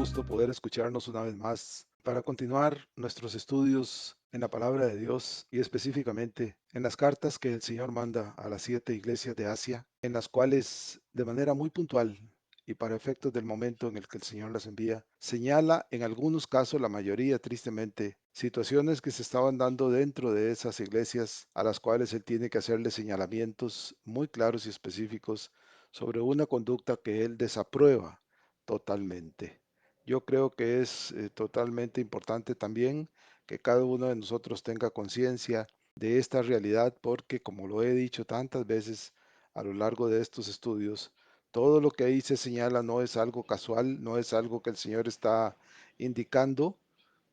gusto poder escucharnos una vez más para continuar nuestros estudios en la palabra de Dios y específicamente en las cartas que el Señor manda a las 7 iglesias de Asia, en las cuales de manera muy puntual y para efectos del momento en el que el Señor las envía, señala en algunos casos, la mayoría tristemente, situaciones que se estaban dando dentro de esas iglesias a las cuales Él tiene que hacerle señalamientos muy claros y específicos sobre una conducta que Él desaprueba totalmente. Yo creo que es totalmente importante también que cada uno de nosotros tenga conciencia de esta realidad porque, como lo he dicho tantas veces a lo largo de estos estudios, todo lo que ahí se señala no es algo casual, no es algo que el Señor está indicando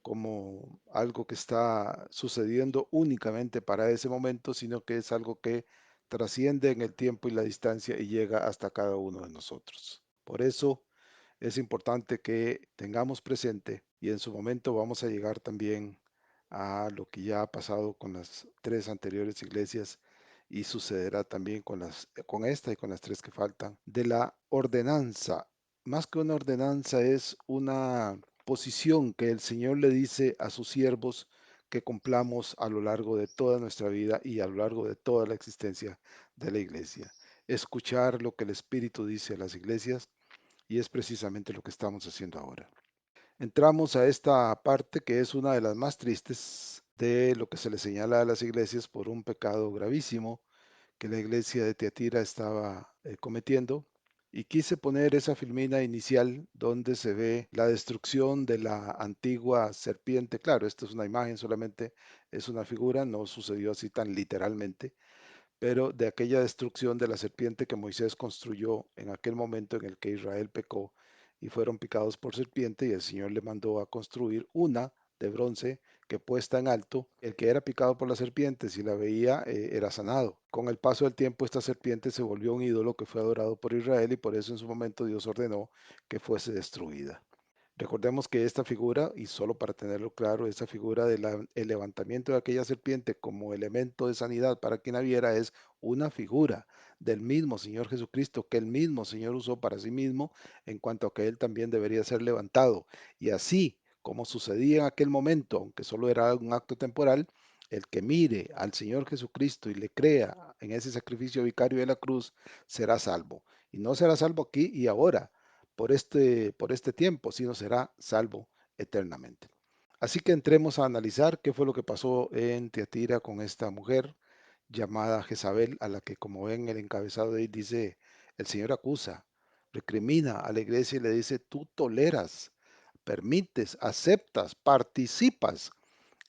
como algo que está sucediendo únicamente para ese momento, sino que es algo que trasciende en el tiempo y la distancia y llega hasta cada uno de nosotros. Por eso es importante que tengamos presente y en su momento vamos a llegar también a lo que ya ha pasado con las tres anteriores iglesias y sucederá también con esta y con las tres que faltan, de la ordenanza. Más que una ordenanza es una posición que el Señor le dice a sus siervos que cumplamos a lo largo de toda nuestra vida y a lo largo de toda la existencia de la iglesia. Escuchar lo que el Espíritu dice a las iglesias y es precisamente lo que estamos haciendo ahora. Entramos a esta parte que es una de las más tristes de lo que se le señala a las iglesias por un pecado gravísimo que la iglesia de Tiatira estaba cometiendo. Y quise poner esa filmina inicial donde se ve la destrucción de la antigua serpiente. Claro, esto es una imagen solamente, es una figura, no sucedió así tan literalmente, pero de aquella destrucción de la serpiente que Moisés construyó en aquel momento en el que Israel pecó y fueron picados por serpiente y el Señor le mandó a construir una de bronce que puesta en alto, el que era picado por la serpiente, si la veía, era sanado. Con el paso del tiempo esta serpiente se volvió un ídolo que fue adorado por Israel y por eso en su momento Dios ordenó que fuese destruida. Recordemos que esta figura, y solo para tenerlo claro, esta figura del levantamiento de aquella serpiente como elemento de sanidad para quien la viera es una figura del mismo Señor Jesucristo que el mismo Señor usó para sí mismo en cuanto a que él también debería ser levantado. Y así como sucedía en aquel momento, aunque solo era un acto temporal, el que mire al Señor Jesucristo y le crea en ese sacrificio vicario de la cruz será salvo. Y no será salvo aquí y ahora por este tiempo, sino será salvo eternamente. Así que entremos a analizar qué fue lo que pasó en Tiatira con esta mujer llamada Jezabel, a la que, como ven el encabezado de ahí, dice, el Señor acusa, recrimina a la iglesia y le dice, tú toleras, permites, aceptas, participas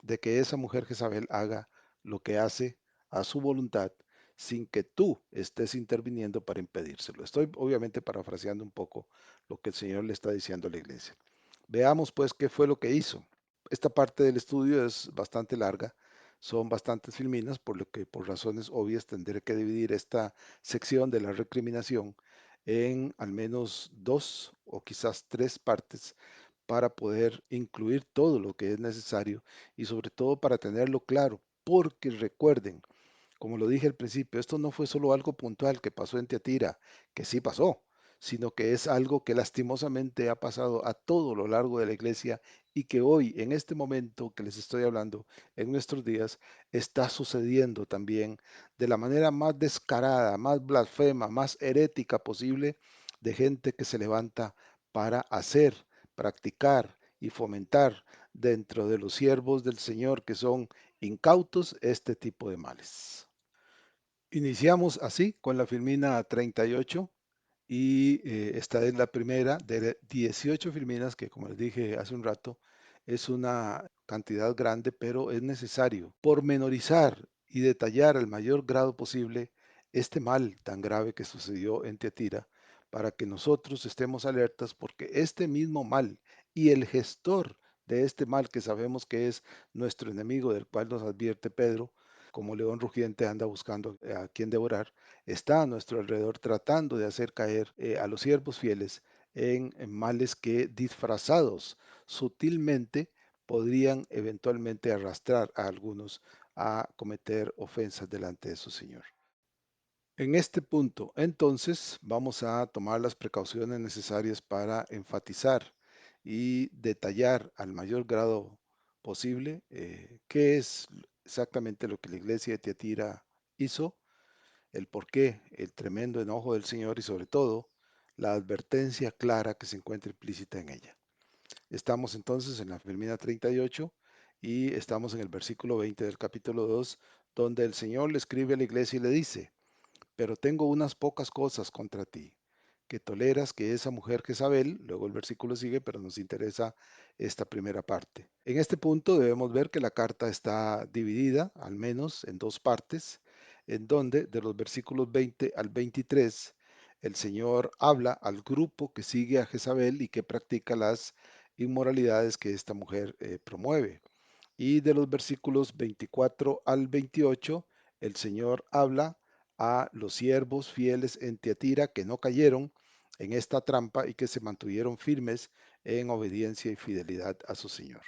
de que esa mujer Jezabel haga lo que hace a su voluntad sin que tú estés interviniendo para impedírselo. Estoy obviamente parafraseando un poco lo que el Señor le está diciendo a la iglesia. Veamos pues qué fue lo que hizo. Esta parte del estudio es bastante larga, son bastantes filminas, por lo que por razones obvias tendré que dividir esta sección de la recriminación en al menos dos o quizás tres partes para poder incluir todo lo que es necesario y sobre todo para tenerlo claro, porque recuerden, como lo dije al principio, esto no fue solo algo puntual que pasó en Tiatira, que sí pasó, sino que es algo que lastimosamente ha pasado a todo lo largo de la iglesia y que hoy, en este momento que les estoy hablando, en nuestros días, está sucediendo también de la manera más descarada, más blasfema, más herética posible, de gente que se levanta para hacer, practicar y fomentar dentro de los siervos del Señor que son incautos este tipo de males. Iniciamos así con la filmina 38 y esta es la primera de 18 filminas que, como les dije hace un rato, es una cantidad grande, pero es necesario pormenorizar y detallar al mayor grado posible este mal tan grave que sucedió en Tiatira para que nosotros estemos alertas porque este mismo mal y el gestor de este mal que sabemos que es nuestro enemigo del cual nos advierte Pedro, como león rugiente anda buscando a quien devorar, está a nuestro alrededor tratando de hacer caer a los siervos fieles en males que disfrazados sutilmente podrían eventualmente arrastrar a algunos a cometer ofensas delante de su Señor. En este punto, entonces, vamos a tomar las precauciones necesarias para enfatizar y detallar al mayor grado posible qué es exactamente lo que la iglesia de Tiatira hizo, el por qué, el tremendo enojo del Señor y sobre todo la advertencia clara que se encuentra implícita en ella. Estamos entonces en la Filmina 38 y estamos en el versículo 20 del capítulo 2, donde el Señor le escribe a la iglesia y le dice: pero tengo unas pocas cosas contra ti, que toleras que esa mujer Jezabel, luego el versículo sigue, pero nos interesa esta primera parte. En este punto debemos ver que la carta está dividida, al menos en dos partes, en donde de los versículos 20 al 23, el Señor habla al grupo que sigue a Jezabel y que practica las inmoralidades que esta mujer promueve. Y de los versículos 24 al 28, el Señor habla a los siervos fieles en Tiatira que no cayeron en esta trampa y que se mantuvieron firmes en obediencia y fidelidad a su Señor.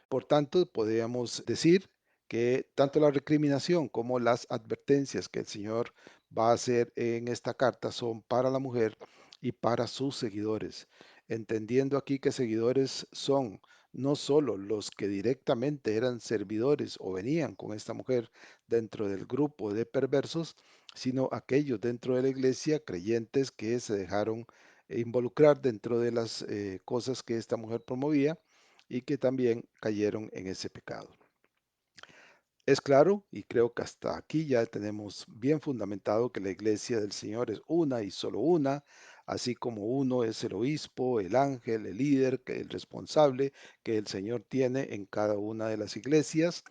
Por tanto, podríamos decir que tanto la recriminación como las advertencias que el Señor va a hacer en esta carta son para la mujer y para sus seguidores, entendiendo aquí que seguidores son no solo los que directamente eran servidores o venían con esta mujer dentro del grupo de perversos, sino aquellos dentro de la iglesia creyentes que se dejaron involucrar dentro de las cosas que esta mujer promovía y que también cayeron en ese pecado. Es claro, y creo que hasta aquí ya tenemos bien fundamentado que la iglesia del Señor es una y solo una, así como uno es el obispo, el ángel, el líder, que el responsable que el Señor tiene en cada una de las iglesias,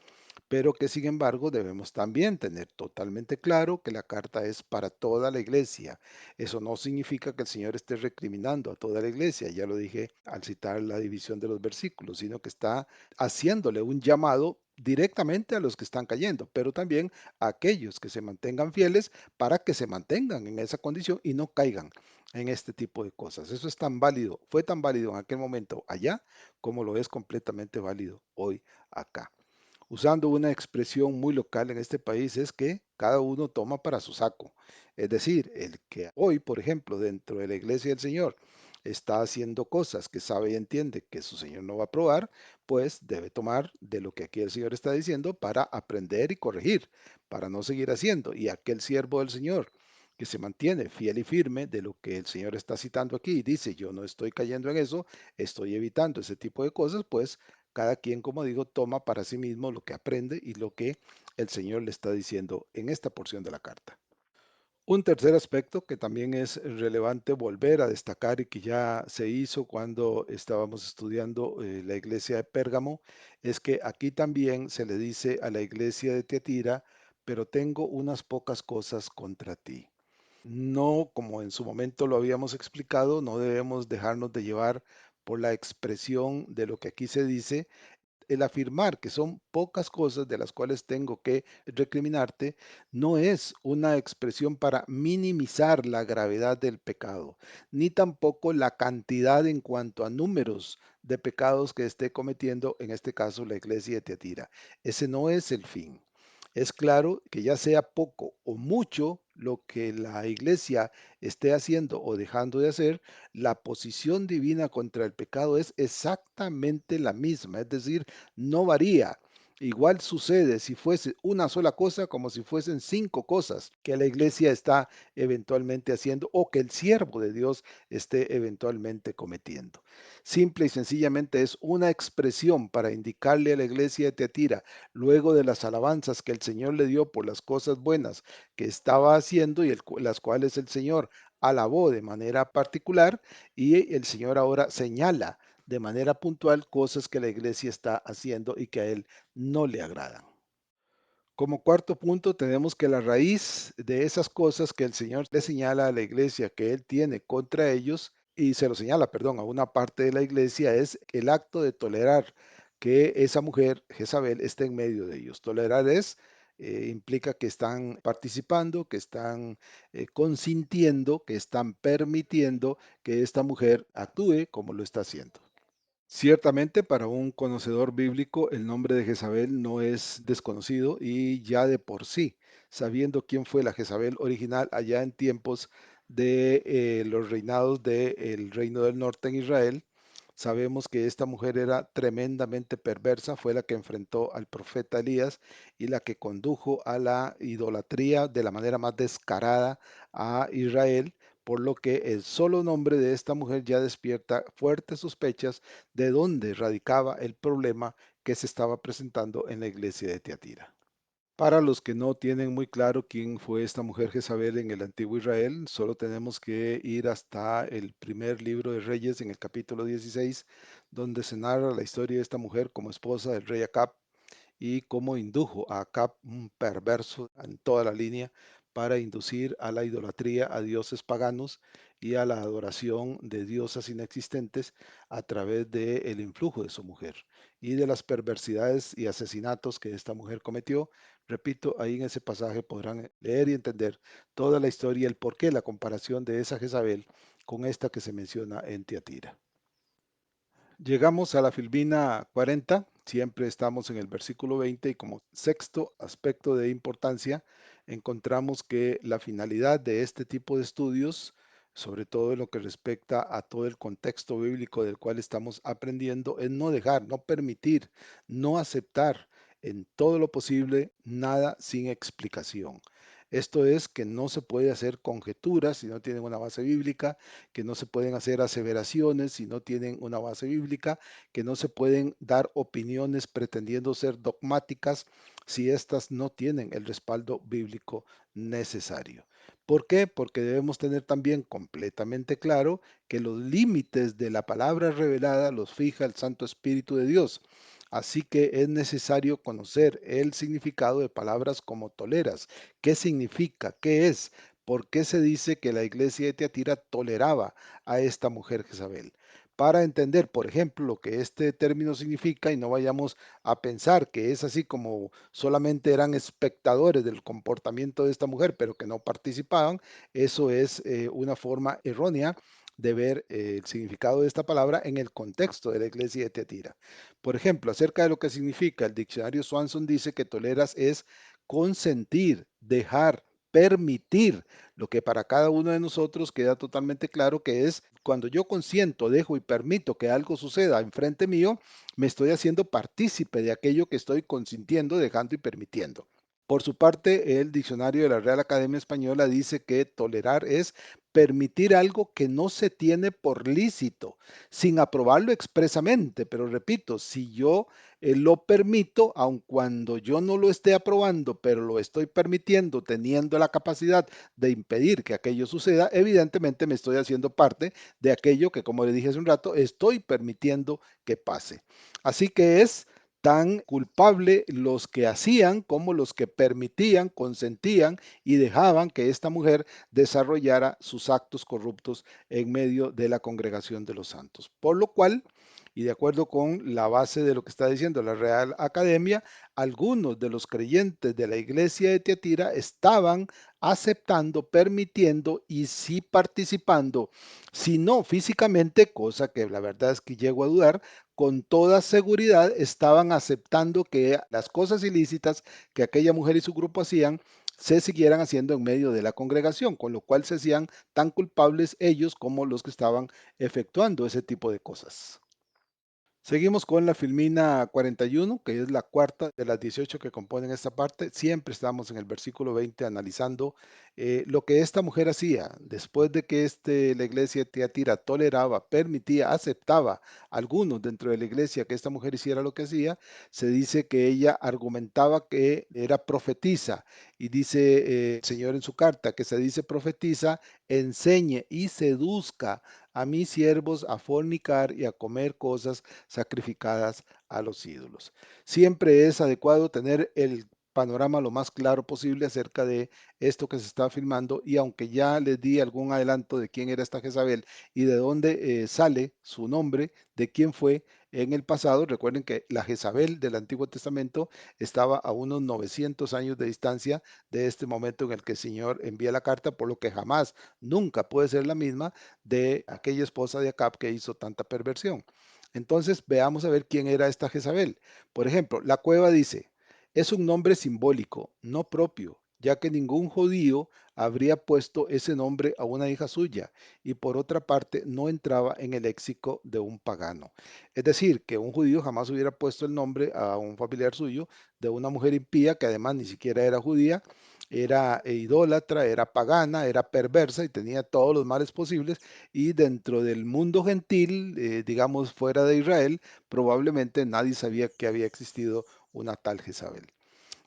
pero que sin embargo debemos también tener totalmente claro que la carta es para toda la iglesia. Eso no significa que el Señor esté recriminando a toda la iglesia, ya lo dije al citar la división de los versículos, sino que está haciéndole un llamado directamente a los que están cayendo, pero también a aquellos que se mantengan fieles para que se mantengan en esa condición y no caigan en este tipo de cosas. Eso es tan válido, fue tan válido en aquel momento allá como lo es completamente válido hoy acá. Usando una expresión muy local en este país, es que cada uno toma para su saco. Es decir, el que hoy, por ejemplo, dentro de la iglesia del Señor, está haciendo cosas que sabe y entiende que su Señor no va a aprobar, pues debe tomar de lo que aquí el Señor está diciendo para aprender y corregir, para no seguir haciendo. Y aquel siervo del Señor que se mantiene fiel y firme de lo que el Señor está citando aquí y dice: yo no estoy cayendo en eso, estoy evitando ese tipo de cosas, pues cada quien, como digo, toma para sí mismo lo que aprende y lo que el Señor le está diciendo en esta porción de la carta. Un tercer aspecto que también es relevante volver a destacar y que ya se hizo cuando estábamos estudiando la iglesia de Pérgamo, es que aquí también se le dice a la iglesia de Tiatira: pero tengo unas pocas cosas contra ti. No, como en su momento lo habíamos explicado, no debemos dejarnos de llevar por la expresión de lo que aquí se dice. El afirmar que son pocas cosas de las cuales tengo que recriminarte no es una expresión para minimizar la gravedad del pecado, ni tampoco la cantidad en cuanto a números de pecados que esté cometiendo, en este caso la iglesia de Tiatira. Ese no es el fin. Es claro que ya sea poco o mucho lo que la iglesia esté haciendo o dejando de hacer, la posición divina contra el pecado es exactamente la misma, es decir, no varía. Igual sucede si fuese una sola cosa como si fuesen cinco cosas que la iglesia está eventualmente haciendo o que el siervo de Dios esté eventualmente cometiendo. Simple y sencillamente es una expresión para indicarle a la iglesia de Teatira, luego de las alabanzas que el Señor le dio por las cosas buenas que estaba haciendo y las cuales el Señor alabó de manera particular, y el Señor ahora señala de manera puntual cosas que la iglesia está haciendo y que a él no le agradan. Como cuarto punto, tenemos que la raíz de esas cosas que el Señor le señala a la iglesia que él tiene contra ellos, y se lo señala, perdón, a una parte de la iglesia, es el acto de tolerar que esa mujer, Jezabel, esté en medio de ellos. Tolerar es, implica que están participando, que están consintiendo, que están permitiendo que esta mujer actúe como lo está haciendo. Ciertamente, para un conocedor bíblico, el nombre de Jezabel no es desconocido y ya de por sí, sabiendo quién fue la Jezabel original allá en tiempos de los reinados del reino del norte en Israel, Sabemos que esta mujer era tremendamente perversa, fue la que enfrentó al profeta Elías y la que condujo a la idolatría de la manera más descarada a Israel, por lo que el solo nombre de esta mujer ya despierta fuertes sospechas de dónde radicaba el problema que se estaba presentando en la iglesia de Tiatira. Para los que no tienen muy claro quién fue esta mujer Jezabel en el antiguo Israel, solo tenemos que ir hasta el primer libro de Reyes en el capítulo 16, donde se narra la historia de esta mujer como esposa del rey Acab y cómo indujo a Acab, un perverso en toda la línea, para inducir a la idolatría a dioses paganos y a la adoración de diosas inexistentes a través del influjo de su mujer y de las perversidades y asesinatos que esta mujer cometió. Repito, ahí en ese pasaje podrán leer y entender toda la historia, el porqué, la comparación de esa Jezabel con esta que se menciona en Tiatira. Llegamos a la Filmina 40, siempre estamos en el versículo 20 y como sexto aspecto de importancia encontramos que la finalidad de este tipo de estudios, sobre todo en lo que respecta a todo el contexto bíblico del cual estamos aprendiendo, es no dejar, no permitir, no aceptar en todo lo posible nada sin explicación. Esto es que no se puede hacer conjeturas si no tienen una base bíblica, que no se pueden hacer aseveraciones si no tienen una base bíblica, que no se pueden dar opiniones pretendiendo ser dogmáticas si éstas no tienen el respaldo bíblico necesario. ¿Por qué? Porque debemos tener también completamente claro que los límites de la palabra revelada los fija el Santo Espíritu de Dios. Así que es necesario conocer el significado de palabras como toleras. ¿Qué significa? ¿Qué es? ¿Por qué se dice que la iglesia de Tiatira toleraba a esta mujer Jezabel? Para entender, por ejemplo, lo que este término significa y no vayamos a pensar que es así como solamente eran espectadores del comportamiento de esta mujer, pero que no participaban, eso es una forma errónea de ver el significado de esta palabra en el contexto de la iglesia de Tiatira. Por ejemplo, acerca de lo que significa, el diccionario Swanson dice que toleras es consentir, dejar, permitir, lo que para cada uno de nosotros queda totalmente claro que es cuando yo consiento, dejo y permito que algo suceda enfrente mío, me estoy haciendo partícipe de aquello que estoy consintiendo, dejando y permitiendo. Por su parte, el diccionario de la Real Academia Española dice que tolerar es permitir algo que no se tiene por lícito, sin aprobarlo expresamente. Pero repito, si yo lo permito, aun cuando yo no lo esté aprobando, pero lo estoy permitiendo, teniendo la capacidad de impedir que aquello suceda, evidentemente me estoy haciendo parte de aquello que, como le dije hace un rato, estoy permitiendo que pase. Así que es tan culpable los que hacían como los que permitían, consentían y dejaban que esta mujer desarrollara sus actos corruptos en medio de la congregación de los santos. Por lo cual, y de acuerdo con la base de lo que está diciendo la Real Academia, algunos de los creyentes de la iglesia de Tiatira estaban aceptando, permitiendo y sí participando, si no físicamente, cosa que la verdad es que llego a dudar, con toda seguridad estaban aceptando que las cosas ilícitas que aquella mujer y su grupo hacían se siguieran haciendo en medio de la congregación, con lo cual se hacían tan culpables ellos como los que estaban efectuando ese tipo de cosas. Seguimos con la Filmina 41, que es la cuarta de las 18 que componen esta parte. Siempre estamos en el versículo 20 analizando lo que esta mujer hacía después de que la iglesia de Tiatira toleraba, permitía, aceptaba a algunos dentro de la iglesia que esta mujer hiciera lo que hacía. Se dice que ella argumentaba que era profetisa y dice el Señor en su carta que se dice profetiza, enseñe y seduzca a mis siervos a fornicar y a comer cosas sacrificadas a los ídolos. Siempre es adecuado tener el panorama lo más claro posible acerca de esto que se está filmando y aunque ya les di algún adelanto de quién era esta Jezabel y de dónde sale su nombre, de quién fue en el pasado, recuerden que la Jezabel del Antiguo Testamento estaba a unos 900 años de distancia de este momento en el que el Señor envía la carta, por lo que jamás, nunca puede ser la misma de aquella esposa de Acab que hizo tanta perversión. Entonces veamos a ver quién era esta Jezabel. Por ejemplo, la cueva dice, es un nombre simbólico, no propio, ya que ningún judío habría puesto ese nombre a una hija suya, y por otra parte no entraba en el léxico de un pagano. Es decir, que un judío jamás hubiera puesto el nombre a un familiar suyo de una mujer impía, que además ni siquiera era judía, era idólatra, era pagana, era perversa y tenía todos los males posibles, y dentro del mundo gentil, digamos fuera de Israel, probablemente nadie sabía que había existido una tal Jezabel.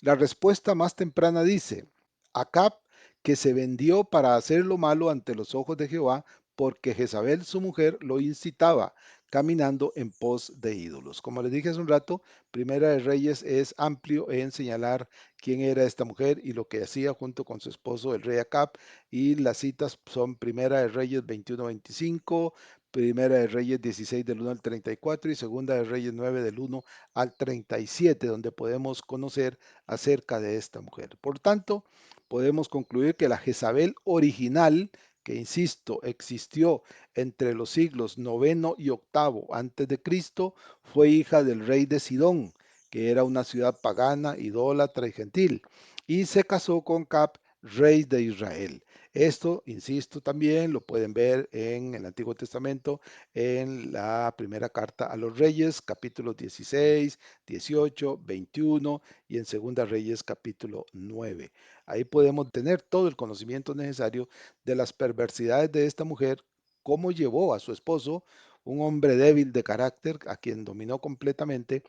La respuesta más temprana dice, Acab, que se vendió para hacer lo malo ante los ojos de Jehová, porque Jezabel su mujer lo incitaba, caminando en pos de ídolos. Como les dije hace un rato, Primera de Reyes es amplio en señalar quién era esta mujer y lo que hacía junto con su esposo, el rey Acab, y las citas son Primera de Reyes 21-25, Primera de Reyes 16 del 1 al 34 y Segunda de Reyes 9 del 1 al 37, donde podemos conocer acerca de esta mujer. Por tanto, podemos concluir que la Jezabel original, que insisto, existió entre los siglos noveno y octavo antes de Cristo, fue hija del rey de Sidón, que era una ciudad pagana, idólatra y gentil, y se casó con Cap, rey de Israel. Esto, insisto, también lo pueden ver en el Antiguo Testamento, en la primera carta a los Reyes, capítulos 16, 18, 21 y en Segunda Reyes capítulo 9. Ahí podemos tener todo el conocimiento necesario de las perversidades de esta mujer, cómo llevó a su esposo, un hombre débil de carácter, a quien dominó completamente,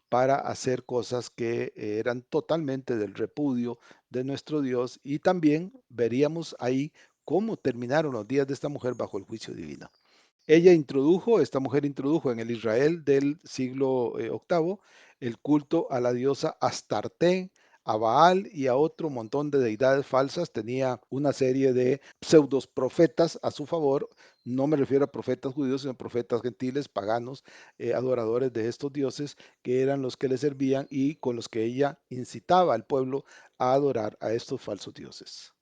para hacer cosas que eran totalmente del repudio de nuestro Dios, y también veríamos ahí cómo terminaron los días de esta mujer bajo el juicio divino. Esta mujer introdujo en el Israel del siglo octavo el culto a la diosa Astarte, a Baal y a otro montón de deidades falsas. Tenía una serie de pseudos profetas a su favor. No me refiero a profetas judíos, sino profetas gentiles, paganos, adoradores de estos dioses, que eran los que le servían y con los que ella incitaba al pueblo a adorar a estos falsos dioses.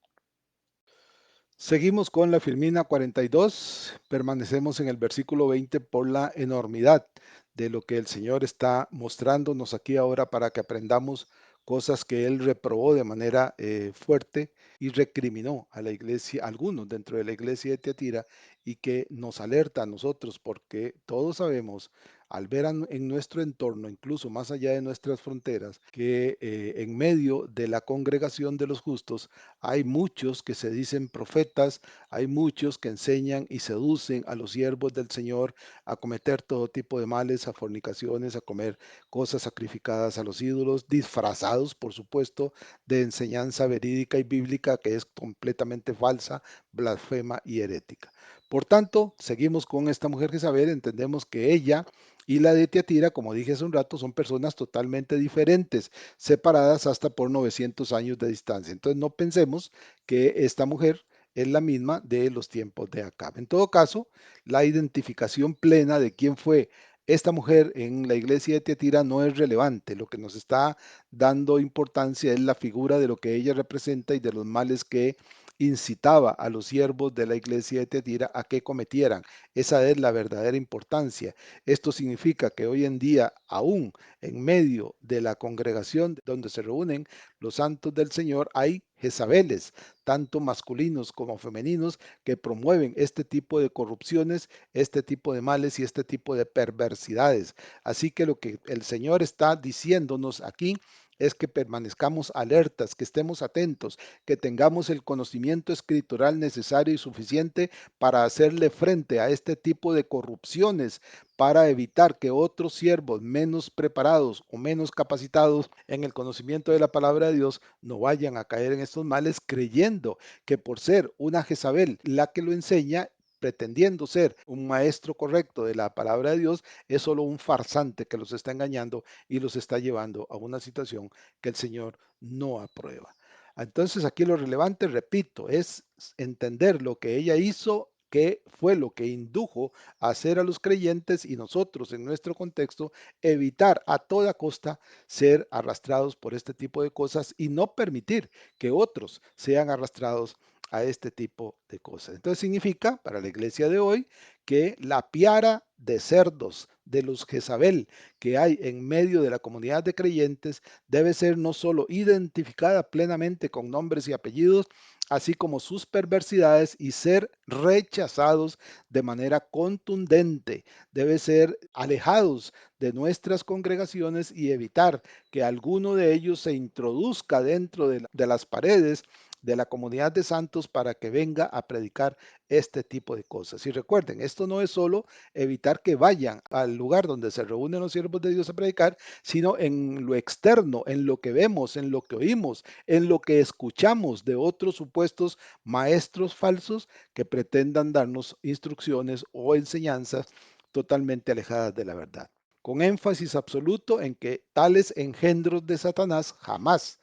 Seguimos con la Filmina 42, permanecemos en el versículo 20 por la enormidad de lo que el Señor está mostrándonos aquí ahora para que aprendamos cosas que Él reprobó de manera fuerte y recriminó a la iglesia, a algunos dentro de la iglesia de Tiatira, y que nos alerta a nosotros porque todos sabemos al ver en nuestro entorno, incluso más allá de nuestras fronteras, que en medio de la congregación de los justos hay muchos que se dicen profetas, hay muchos que enseñan y seducen a los siervos del Señor a cometer todo tipo de males, a fornicaciones, a comer cosas sacrificadas a los ídolos, disfrazados, por supuesto, de enseñanza verídica y bíblica que es completamente falsa, blasfema y herética. Por tanto, seguimos con esta mujer Jezabel, entendemos que ella y la de Tiatira, como dije hace un rato, son personas totalmente diferentes, separadas hasta por 900 años de distancia. Entonces no pensemos que esta mujer es la misma de los tiempos de Acab. En todo caso, la identificación plena de quién fue esta mujer en la iglesia de Tiatira no es relevante. Lo que nos está dando importancia es la figura de lo que ella representa y de los males que incitaba a los siervos de la iglesia de Tiatira a que cometieran. Esa es la verdadera importancia. Esto significa que hoy en día, aún en medio de la congregación donde se reúnen los santos del Señor, hay Jezabeles, tanto masculinos como femeninos, que promueven este tipo de corrupciones, este tipo de males y este tipo de perversidades. Así que lo que el Señor está diciéndonos aquí es que permanezcamos alertas, que estemos atentos, que tengamos el conocimiento escritural necesario y suficiente para hacerle frente a este tipo de corrupciones, para evitar que otros siervos menos preparados o menos capacitados en el conocimiento de la palabra de Dios no vayan a caer en estos males creyendo que por ser una Jezabel la que lo enseña, pretendiendo ser un maestro correcto de la palabra de Dios, es solo un farsante que los está engañando y los está llevando a una situación que el Señor no aprueba. Entonces aquí lo relevante, repito, es entender lo que ella hizo, qué fue lo que indujo a hacer a los creyentes y nosotros en nuestro contexto evitar a toda costa ser arrastrados por este tipo de cosas y no permitir que otros sean arrastrados a este tipo de cosas. Entonces significa para la iglesia de hoy que la piara de cerdos de los Jezabel que hay en medio de la comunidad de creyentes debe ser no solo identificada plenamente con nombres y apellidos, así como sus perversidades y ser rechazados de manera contundente. Debe ser alejados de nuestras congregaciones y evitar que alguno de ellos se introduzca dentro de las paredes de la comunidad de santos para que venga a predicar este tipo de cosas. Y recuerden, esto no es solo evitar que vayan al lugar donde se reúnen los siervos de Dios a predicar, sino en lo externo, en lo que vemos, en lo que oímos, en lo que escuchamos de otros supuestos maestros falsos que pretendan darnos instrucciones o enseñanzas totalmente alejadas de la verdad, con énfasis absoluto en que tales engendros de Satanás jamás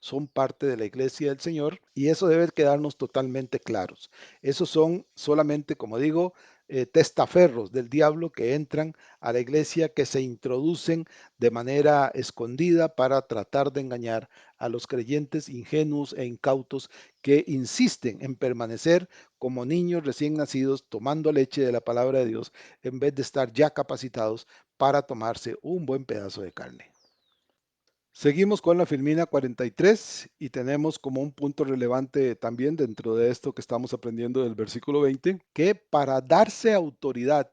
son parte de la iglesia del Señor, y eso debe quedarnos totalmente claros. Esos son solamente, como digo, testaferros del diablo que entran a la iglesia, que se introducen de manera escondida para tratar de engañar a los creyentes ingenuos e incautos que insisten en permanecer como niños recién nacidos tomando leche de la palabra de Dios en vez de estar ya capacitados para tomarse un buen pedazo de carne. Seguimos con la Filmina 43 y tenemos como un punto relevante también dentro de esto que estamos aprendiendo del versículo 20, que para darse autoridad,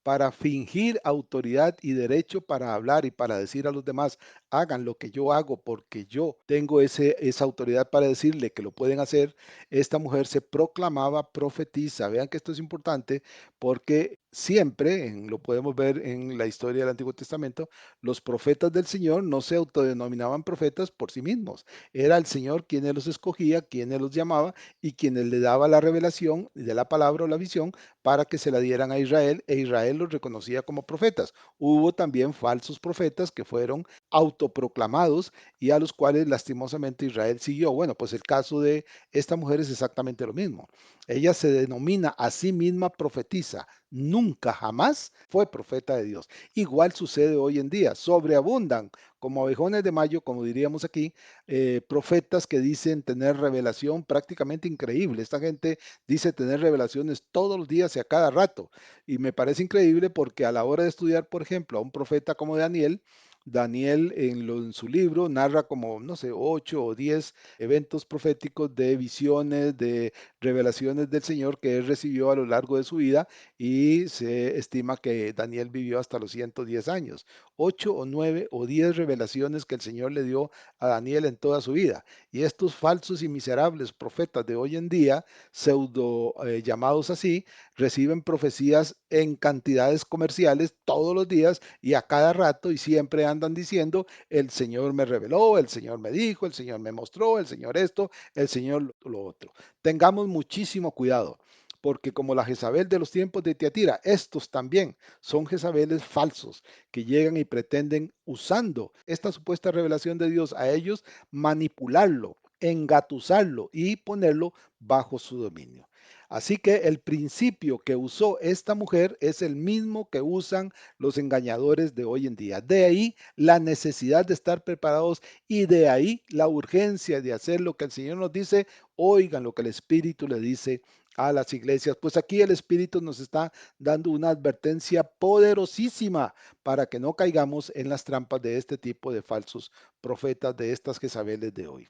para fingir autoridad y derecho para hablar y para decir a los demás, hagan lo que yo hago porque yo tengo esa autoridad para decirle que lo pueden hacer, esta mujer se proclamaba profetisa. Vean que esto es importante porque siempre, lo podemos ver en la historia del Antiguo Testamento, los profetas del Señor no se autodenominaban profetas por sí mismos. Era el Señor quien los escogía, quien los llamaba y quien le daba la revelación de la palabra o la visión para que se la dieran a Israel, e Israel los reconocía como profetas. Hubo también falsos profetas que fueron autoproclamados y a los cuales lastimosamente Israel siguió. Bueno, pues el caso de esta mujer es exactamente lo mismo. Ella se denomina a sí misma profetisa, nunca jamás fue profeta de Dios. Igual sucede hoy en día, sobreabundan como abejones de mayo, como diríamos aquí, profetas que dicen tener revelación prácticamente increíble. Esta gente dice tener revelaciones todos los días y a cada rato. Y me parece increíble porque a la hora de estudiar, por ejemplo, a un profeta como Daniel, Daniel en su libro narra como, no sé, 8 o 10 eventos proféticos de visiones, de revelaciones del Señor que él recibió a lo largo de su vida, y se estima que Daniel vivió hasta los 110 años. 8 o 9 o 10 revelaciones que el Señor le dio a Daniel en toda su vida. Y estos falsos y miserables profetas de hoy en día, pseudo llamados así, reciben profecías en cantidades comerciales todos los días y a cada rato, y siempre andan diciendo, el Señor me reveló, el Señor me dijo, el Señor me mostró, el Señor esto, el Señor lo otro. Tengamos muchísimo cuidado, porque como la Jezabel de los tiempos de Tiatira, estos también son Jezabeles falsos que llegan y pretenden, usando esta supuesta revelación de Dios a ellos, manipularlo, engatusarlo y ponerlo bajo su dominio. Así que el principio que usó esta mujer es el mismo que usan los engañadores de hoy en día. De ahí la necesidad de estar preparados y de ahí la urgencia de hacer lo que el Señor nos dice. Oigan lo que el Espíritu le dice a las iglesias. Pues aquí el Espíritu nos está dando una advertencia poderosísima para que no caigamos en las trampas de este tipo de falsos profetas, de estas Jezabeles de hoy.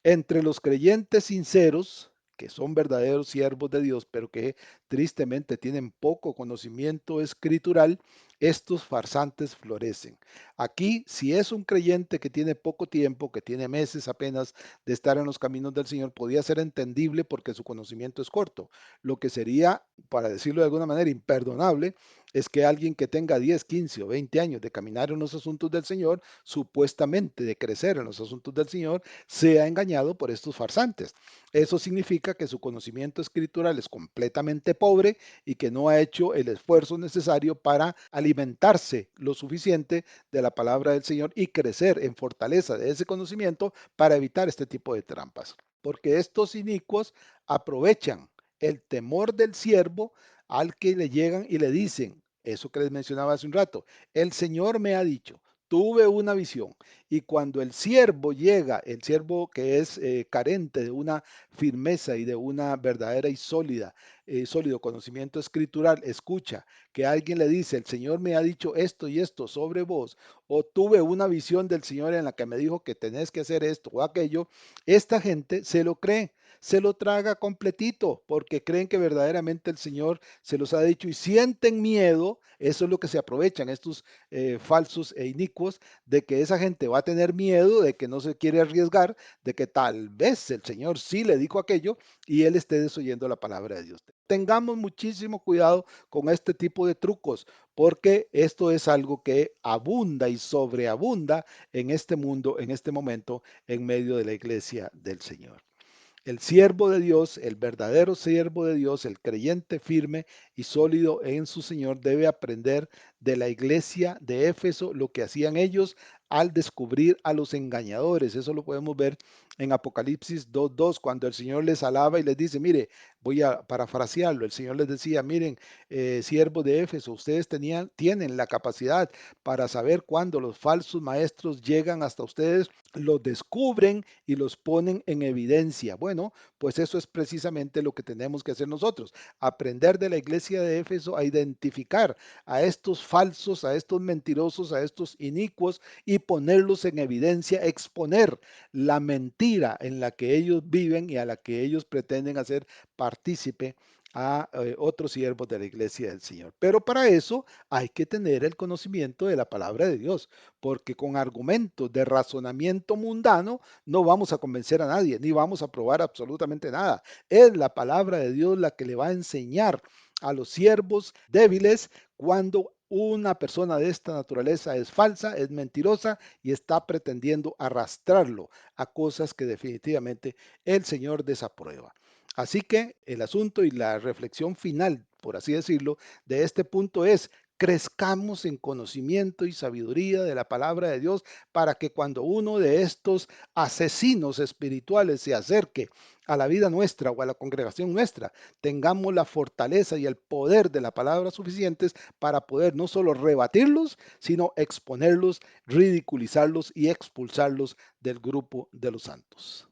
Entre los creyentes sinceros, que son verdaderos siervos de Dios, pero que tristemente tienen poco conocimiento escritural, estos farsantes florecen. Aquí, si es un creyente que tiene poco tiempo, que tiene meses apenas de estar en los caminos del Señor, podría ser entendible porque su conocimiento es corto. Lo que sería, para decirlo de alguna manera, imperdonable, es que alguien que tenga 10, 15 o 20 años de caminar en los asuntos del Señor, supuestamente de crecer en los asuntos del Señor, sea engañado por estos farsantes. Eso significa que su conocimiento escritural es completamente pobre y que no ha hecho el esfuerzo necesario para alimentarse lo suficiente de la palabra del Señor y crecer en fortaleza de ese conocimiento para evitar este tipo de trampas. Porque estos inicuos aprovechan el temor del siervo al que le llegan y le dicen, eso que les mencionaba hace un rato, el Señor me ha dicho, tuve una visión. Y cuando el siervo llega, el siervo que es carente de una firmeza y de una verdadera y sólido conocimiento escritural, escucha que alguien le dice, el Señor me ha dicho esto y esto sobre vos, o tuve una visión del Señor en la que me dijo que tenés que hacer esto o aquello, esta gente se lo cree, se lo traga completito, porque creen que verdaderamente el Señor se los ha dicho y sienten miedo. Eso es lo que se aprovechan estos falsos e inicuos, de que esa gente va a tener miedo, de que no se quiere arriesgar, de que tal vez el Señor sí le dijo aquello y él esté desoyendo la palabra de Dios. Tengamos muchísimo cuidado con este tipo de trucos, porque esto es algo que abunda y sobreabunda en este mundo, en este momento, en medio de la iglesia del Señor. El siervo de Dios, el verdadero siervo de Dios, el creyente firme y sólido en su Señor, debe aprender de la iglesia de Éfeso lo que hacían ellos al descubrir a los engañadores. Eso lo podemos ver en Apocalipsis 2:2, cuando el Señor les alaba y les dice, mire, voy a parafrasearlo, el Señor les decía, miren, siervos de Éfeso, ustedes tienen la capacidad para saber cuándo los falsos maestros llegan hasta ustedes, los descubren y los ponen en evidencia. Bueno, pues eso es precisamente lo que tenemos que hacer nosotros, aprender de la iglesia de Éfeso a identificar a estos falsos, a estos mentirosos, a estos inicuos y ponerlos en evidencia, exponer la mentira en la que ellos viven y a la que ellos pretenden hacer partícipe a otros siervos de la iglesia del Señor. Pero para eso hay que tener el conocimiento de la palabra de Dios, porque con argumentos de razonamiento mundano no vamos a convencer a nadie, ni vamos a probar absolutamente nada. Es la palabra de Dios la que le va a enseñar a los siervos débiles cuando una persona de esta naturaleza es falsa, es mentirosa y está pretendiendo arrastrarlo a cosas que definitivamente el Señor desaprueba. Así que el asunto y la reflexión final, por así decirlo, de este punto es: crezcamos en conocimiento y sabiduría de la palabra de Dios para que cuando uno de estos asesinos espirituales se acerque a la vida nuestra o a la congregación nuestra, tengamos la fortaleza y el poder de la palabra suficientes para poder no solo rebatirlos, sino exponerlos, ridiculizarlos y expulsarlos del grupo de los santos.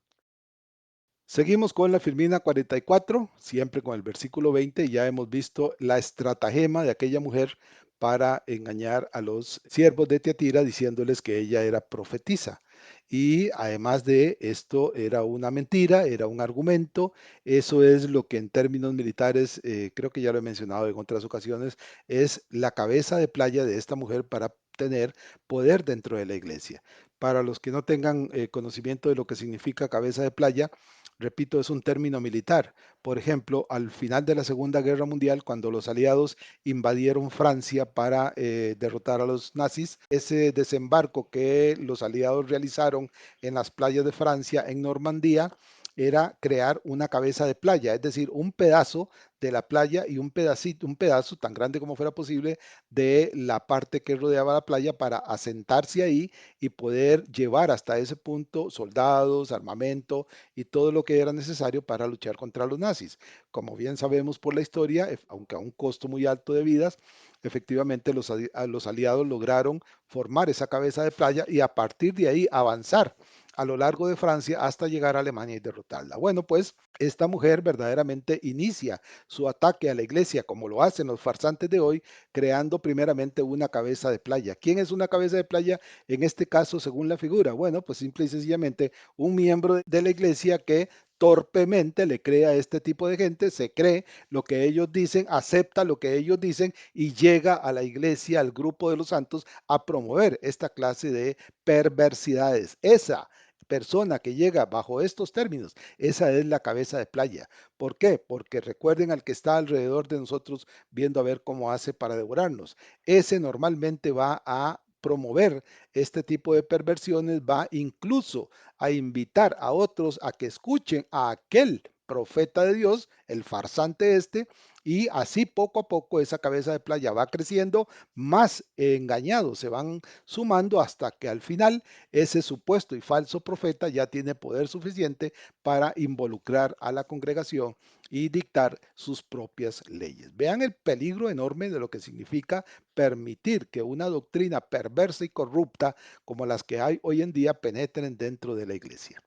Seguimos con la Firmina 44, siempre con el versículo 20, y ya hemos visto la estratagema de aquella mujer para engañar a los siervos de Tiatira diciéndoles que ella era profetisa. Y además de esto, era una mentira, era un argumento. Eso es lo que en términos militares, creo que ya lo he mencionado en otras ocasiones, es la cabeza de playa de esta mujer para tener poder dentro de la iglesia. Para los que no tengan conocimiento de lo que significa cabeza de playa, repito, es un término militar. Por ejemplo, al final de la Segunda Guerra Mundial, cuando los aliados invadieron Francia para derrotar a los nazis, ese desembarco que los aliados realizaron en las playas de Francia, en Normandía, era crear una cabeza de playa, es decir, un pedazo de la playa y un pedacito, un pedazo tan grande como fuera posible de la parte que rodeaba la playa para asentarse ahí y poder llevar hasta ese punto soldados, armamento y todo lo que era necesario para luchar contra los nazis. Como bien sabemos por la historia, aunque a un costo muy alto de vidas, efectivamente los aliados lograron formar esa cabeza de playa y a partir de ahí avanzar a lo largo de Francia hasta llegar a Alemania y derrotarla. Bueno, pues esta mujer verdaderamente inicia su ataque a la iglesia, como lo hacen los farsantes de hoy, creando primeramente una cabeza de playa. ¿Quién es una cabeza de playa en este caso según la figura? Bueno, pues simple y sencillamente un miembro de la iglesia que torpemente le cree a este tipo de gente, se cree lo que ellos dicen, acepta lo que ellos dicen y llega a la iglesia, al grupo de los santos, a promover esta clase de perversidades. Esa persona que llega bajo estos términos, esa es la cabeza de playa. ¿Por qué? Porque recuerden al que está alrededor de nosotros viendo a ver cómo hace para devorarnos. Ese normalmente va a promover este tipo de perversiones, va incluso a invitar a otros a que escuchen a aquel profeta de Dios, el farsante este, y así poco a poco esa cabeza de playa va creciendo, más engañados se van sumando hasta que al final ese supuesto y falso profeta ya tiene poder suficiente para involucrar a la congregación y dictar sus propias leyes. Vean el peligro enorme de lo que significa permitir que una doctrina perversa y corrupta como las que hay hoy en día penetren dentro de la iglesia.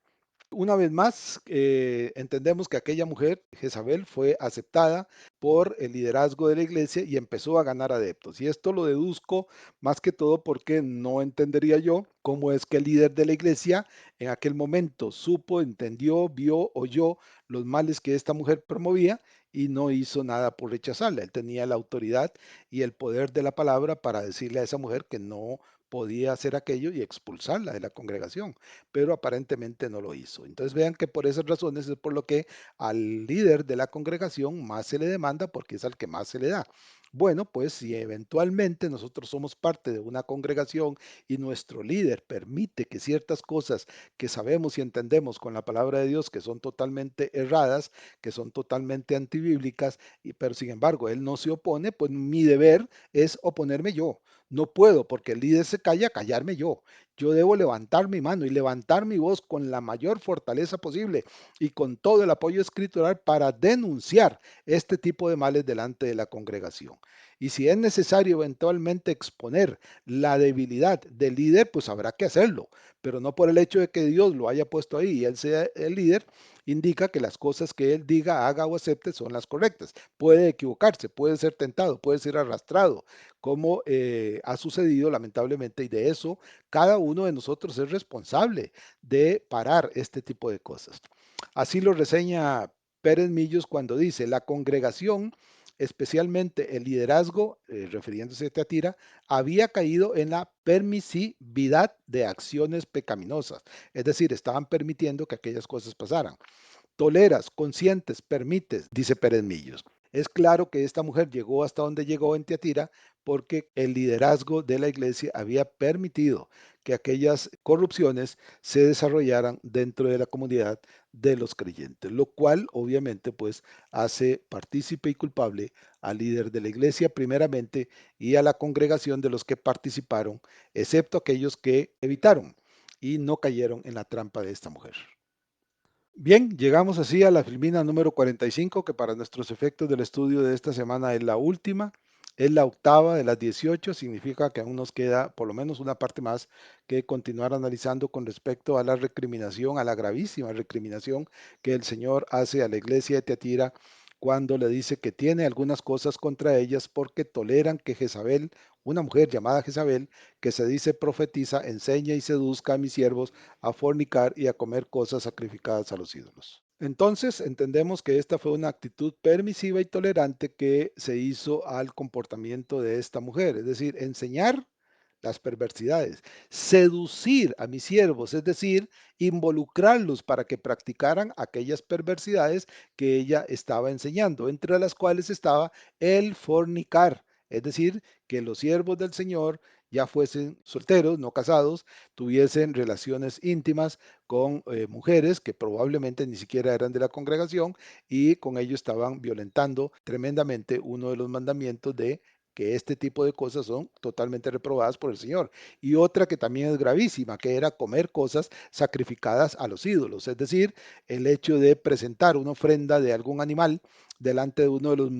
Una vez más, entendemos que aquella mujer, Jezabel, fue aceptada por el liderazgo de la iglesia y empezó a ganar adeptos. Y esto lo deduzco más que todo porque no entendería yo cómo es que el líder de la iglesia en aquel momento supo, entendió, vio, oyó los males que esta mujer promovía y no hizo nada por rechazarla. Él tenía la autoridad y el poder de la palabra para decirle a esa mujer que no podía hacer aquello y expulsarla de la congregación, pero aparentemente no lo hizo. Entonces vean que por esas razones es por lo que al líder de la congregación más se le demanda porque es al que más se le da. Bueno, pues si eventualmente nosotros somos parte de una congregación y nuestro líder permite que ciertas cosas que sabemos y entendemos con la palabra de Dios que son totalmente erradas, que son totalmente antibíblicas, pero sin embargo él no se opone, pues mi deber es oponerme yo. No puedo, porque el líder se calla, callarme yo. Yo debo levantar mi mano y levantar mi voz con la mayor fortaleza posible y con todo el apoyo escritural para denunciar este tipo de males delante de la congregación. Y si es necesario eventualmente exponer la debilidad del líder, pues habrá que hacerlo, pero no por el hecho de que Dios lo haya puesto ahí y él sea el líder, indica que las cosas que él diga, haga o acepte son las correctas. Puede equivocarse, puede ser tentado, puede ser arrastrado, como ha sucedido lamentablemente, y de eso cada uno de nosotros es responsable de parar este tipo de cosas. Así lo reseña Pérez Millos cuando dice, la congregación, especialmente el liderazgo, refiriéndose a Teatira, había caído en la permisividad de acciones pecaminosas, es decir, estaban permitiendo que aquellas cosas pasaran. Toleras, consientes, permites, dice Pérez Millos. Es claro que esta mujer llegó hasta donde llegó en Tiatira porque el liderazgo de la iglesia había permitido que aquellas corrupciones se desarrollaran dentro de la comunidad de los creyentes, lo cual obviamente pues hace partícipe y culpable al líder de la iglesia primeramente y a la congregación de los que participaron, excepto aquellos que evitaron y no cayeron en la trampa de esta mujer. Bien, llegamos así a la filmina número 45, que para nuestros efectos del estudio de esta semana es la última, es la octava de las 18, significa que aún nos queda por lo menos una parte más que continuar analizando con respecto a la recriminación, a la gravísima recriminación que el Señor hace a la iglesia de Teatira cuando le dice que tiene algunas cosas contra ellas porque toleran que Jezabel, una mujer llamada Jezabel, que se dice profetiza, enseña y seduzca a mis siervos a fornicar y a comer cosas sacrificadas a los ídolos. Entonces entendemos que esta fue una actitud permisiva y tolerante que se hizo al comportamiento de esta mujer, es decir, enseñar las perversidades, seducir a mis siervos, es decir, involucrarlos para que practicaran aquellas perversidades que ella estaba enseñando, entre las cuales estaba el fornicar, es decir, que los siervos del Señor ya fuesen solteros, no casados, tuviesen relaciones íntimas con mujeres que probablemente ni siquiera eran de la congregación y con ello estaban violentando tremendamente uno de los mandamientos de que este tipo de cosas son totalmente reprobadas por el Señor. Y otra que también es gravísima, que era comer cosas sacrificadas a los ídolos, es decir, el hecho de presentar una ofrenda de algún animal delante de uno de los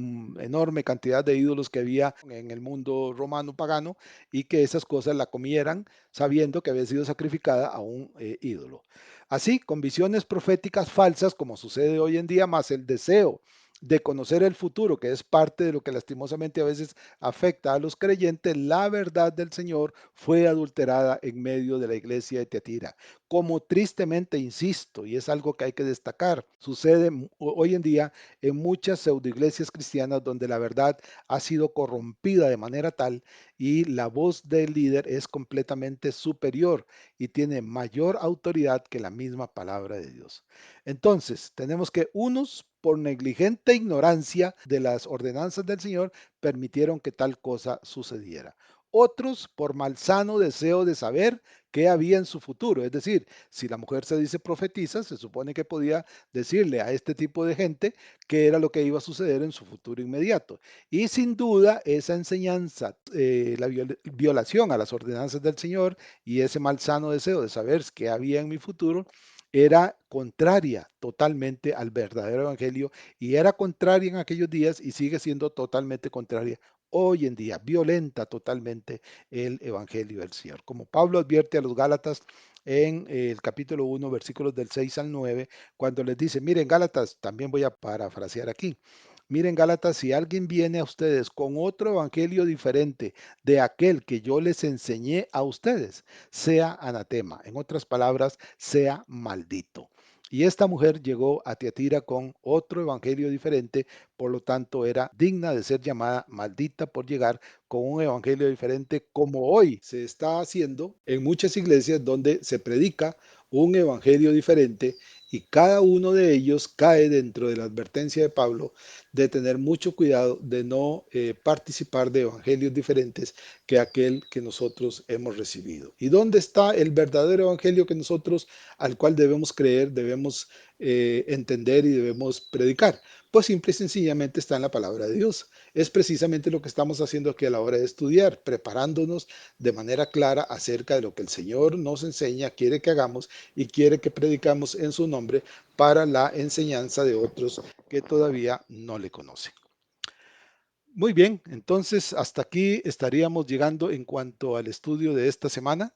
enorme cantidad de ídolos que había en el mundo romano pagano y que esas cosas la comieran sabiendo que había sido sacrificada a un ídolo. Así, con visiones proféticas falsas, como sucede hoy en día, más el deseo de conocer el futuro, que es parte de lo que lastimosamente a veces afecta a los creyentes, la verdad del Señor fue adulterada en medio de la iglesia de Teatira. Como tristemente, insisto, y es algo que hay que destacar, sucede hoy en día en muchas pseudoiglesias cristianas donde la verdad ha sido corrompida de manera tal y la voz del líder es completamente superior y tiene mayor autoridad que la misma palabra de Dios. Entonces, tenemos que unos por negligente ignorancia de las ordenanzas del Señor permitieron que tal cosa sucediera. Otros por malsano deseo de saber qué había en su futuro. Es decir, si la mujer se dice profetiza, se supone que podía decirle a este tipo de gente qué era lo que iba a suceder en su futuro inmediato. Y sin duda esa enseñanza, la violación a las ordenanzas del Señor y ese malsano deseo de saber qué había en mi futuro, era contraria totalmente al verdadero evangelio y era contraria en aquellos días y sigue siendo totalmente contraria hoy en día, violenta totalmente el evangelio del Señor. Como Pablo advierte a los Gálatas en el capítulo 1, versículos del 6 al 9, cuando les dice, miren Gálatas, también voy a parafrasear aquí, miren Gálatas, si alguien viene a ustedes con otro evangelio diferente de aquel que yo les enseñé a ustedes, sea anatema, en otras palabras, sea maldito. Y esta mujer llegó a Tiatira con otro evangelio diferente, por lo tanto era digna de ser llamada maldita por llegar con un evangelio diferente, como hoy se está haciendo en muchas iglesias donde se predica un evangelio diferente y cada uno de ellos cae dentro de la advertencia de Pablo de tener mucho cuidado de no participar de evangelios diferentes que aquel que nosotros hemos recibido. ¿Y dónde está el verdadero evangelio que nosotros al cual debemos creer, debemos entender y debemos predicar? Pues simple y sencillamente está en la palabra de Dios. Es precisamente lo que estamos haciendo aquí a la hora de estudiar, preparándonos de manera clara acerca de lo que el Señor nos enseña, quiere que hagamos y quiere que predicamos en su nombre para la enseñanza de otros que todavía no le conocen. Muy bien, entonces hasta aquí estaríamos llegando en cuanto al estudio de esta semana.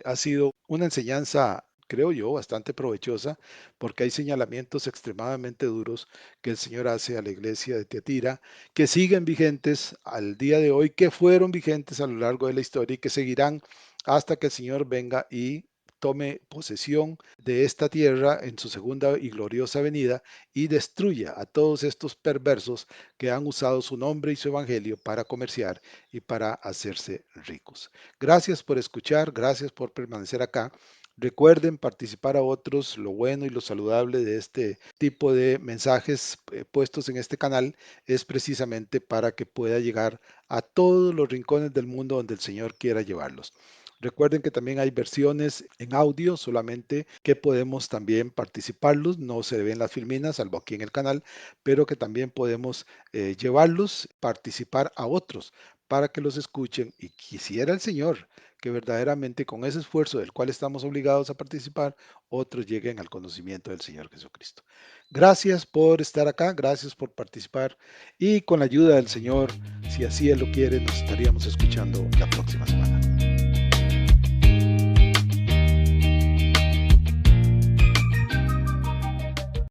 Ha sido una enseñanza, creo yo, bastante provechosa, porque hay señalamientos extremadamente duros que el Señor hace a la iglesia de Tiatira, que siguen vigentes al día de hoy, que fueron vigentes a lo largo de la historia y que seguirán hasta que el Señor venga y tome posesión de esta tierra en su segunda y gloriosa venida y destruya a todos estos perversos que han usado su nombre y su evangelio para comerciar y para hacerse ricos. Gracias por escuchar, gracias por permanecer acá. Recuerden participar a otros, lo bueno y lo saludable de este tipo de mensajes puestos en este canal es precisamente para que pueda llegar a todos los rincones del mundo donde el Señor quiera llevarlos. Recuerden que también hay versiones en audio, solamente que podemos también participarlos, no se ven las filminas, salvo aquí en el canal, pero que también podemos llevarlos, participar a otros para que los escuchen y quisiera el Señor que verdaderamente con ese esfuerzo del cual estamos obligados a participar, otros lleguen al conocimiento del Señor Jesucristo. Gracias por estar acá, gracias por participar y con la ayuda del Señor, si así Él lo quiere, nos estaríamos escuchando la próxima semana.